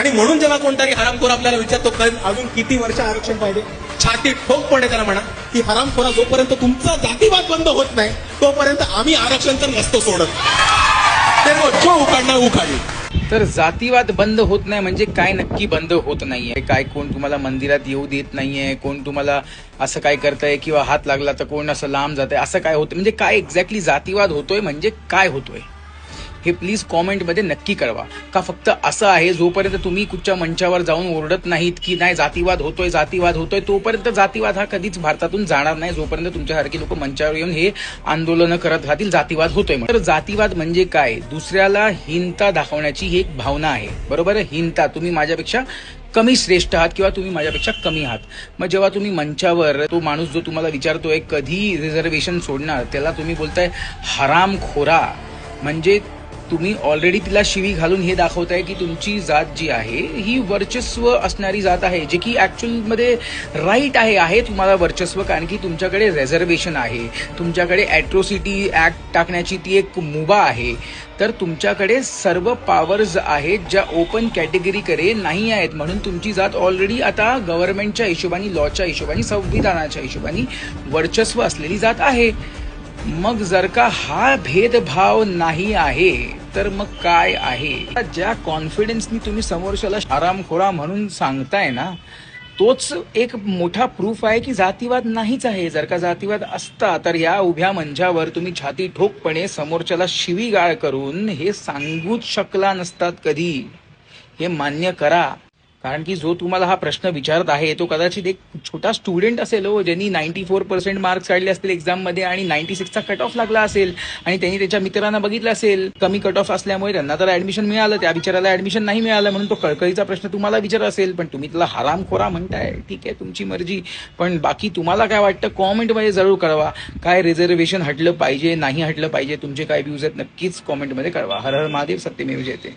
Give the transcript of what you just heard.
आणि म्हणून जेव्हा कोणतरी हरामखोर आपल्याला विचारतो अजून किती वर्ष आरक्षण पाहिजे, छाती ठोकपणे त्याला म्हणा की हरामखोरा, जोपर्यंत तुमचा जातीवाद बंद होत नाही तोपर्यंत आम्ही आरक्षण तर नसतो सोडत. जो उखाडणार उखाडली. तर जातीवाद बंद होत नाही म्हणजे काय नक्की बंद होत नाहीये? काय कोण तुम्हाला मंदिरात येऊ देत नाहीये, कोण तुम्हाला असं काय करताय किंवा हात लागला तर कोण असं लांब जात आहे, असं काय होतं? म्हणजे काय एक्झॅक्टली जातीवाद होतोय म्हणजे काय होतोय हे प्लीज कॉमेंटमध्ये नक्की कळवा. का फक्त असं आहे जोपर्यंत तुम्ही कुठच्या मंचावर जाऊन ओरडत नाहीत की नाही जातीवाद होतोय तोपर्यंत जातीवाद हा कधीच भारतातून जाणार नाही, जोपर्यंत तुमच्यासारखी लोक मंचावर येऊन हे आंदोलनं करत राहतील जातीवाद होतोय. तर जातीवाद म्हणजे काय? दुसऱ्याला हीनता दाखवण्याची ही एक भावना आहे, बरोबर आहे? हीनता, तुम्ही माझ्यापेक्षा कमी श्रेष्ठ आहात किंवा तुम्ही माझ्यापेक्षा कमी आहात. मग जेव्हा तुम्ही मंचावर तो माणूस जो तुम्हाला विचारतोय कधी रिझर्वेशन सोडणार, त्याला तुम्ही बोलताय हरामखोरा, म्हणजे तुम्ही ऑलरेडी तिला शिवी घालून हे दाखवताय की तुमची जात जी आहे ही वर्चस्व असणारी जात आहे, जे की ऍक्च्युअलमध्ये राईट आहे तुम्हाला वर्चस्व, कारण की तुमच्याकडे रिझर्वेशन आहे, तुमच्याकडे ॲट्रोसिटी ऍक्ट टाकण्याची ती एक मुभा आहे. तर तुमच्याकडे सर्व पॉवर्स आहेत ज्या ओपन कॅटेगरीकडे नाही आहेत, म्हणून तुमची जात ऑलरेडी आता गव्हर्नमेंटच्या हिशोबाने, लॉच्या हिशोबाने, संविधानाच्या हिशोबाने वर्चस्व असलेली जात आहे. मग जर का हा भेदभाव नाही आहे तर मग काय आहे? ज्या कॉन्फिडन्सनी तुम्ही समोरच्याला हरामखोरा म्हणून सांगताय ना, तोच एक मोठा प्रूफ आहे की जातीवाद नाहीच आहे. जर का जातीवाद असता तर या उभ्या मंचावर तुम्ही छाती ठोकपणे समोरच्याला शिवीगाळ करून हे सांगूच शकला नसतात कधी. हे मान्य करा. कारण की जो तुम्हाला हा प्रश्न विचारत आहे तो कदाचित एक छोटा स्टुडंट असेल हो, ज्यांनी 94% मार्क्स काढले असतील एक्झाममध्ये आणि 96चा कट ऑफ लागला असेल आणि त्यांनी त्याच्या मित्रांना बघितलं असेल कमी कट ऑफ असल्यामुळे त्यांना तर ऍडमिशन मिळालं, त्या बिचाराला ऍडमिशन नाही मिळालं, म्हणून तो कळकळीचा प्रश्न तुम्हाला विचारत असेल. पण तुम्ही त्याला हरामखोरा म्हणताय, ठीक आहे तुमची मर्जी. पण बाकी तुम्हाला काय वाटतं कॉमेंटमध्ये जरूर कळवा. काय रिझर्वेशन हटलं पाहिजे, नाही हटलं पाहिजे, तुमचे काय व्ह्यूज आहेत नक्कीच कॉमेंटमध्ये कळवा. हर हर महादेव, सत्यमेव जयते.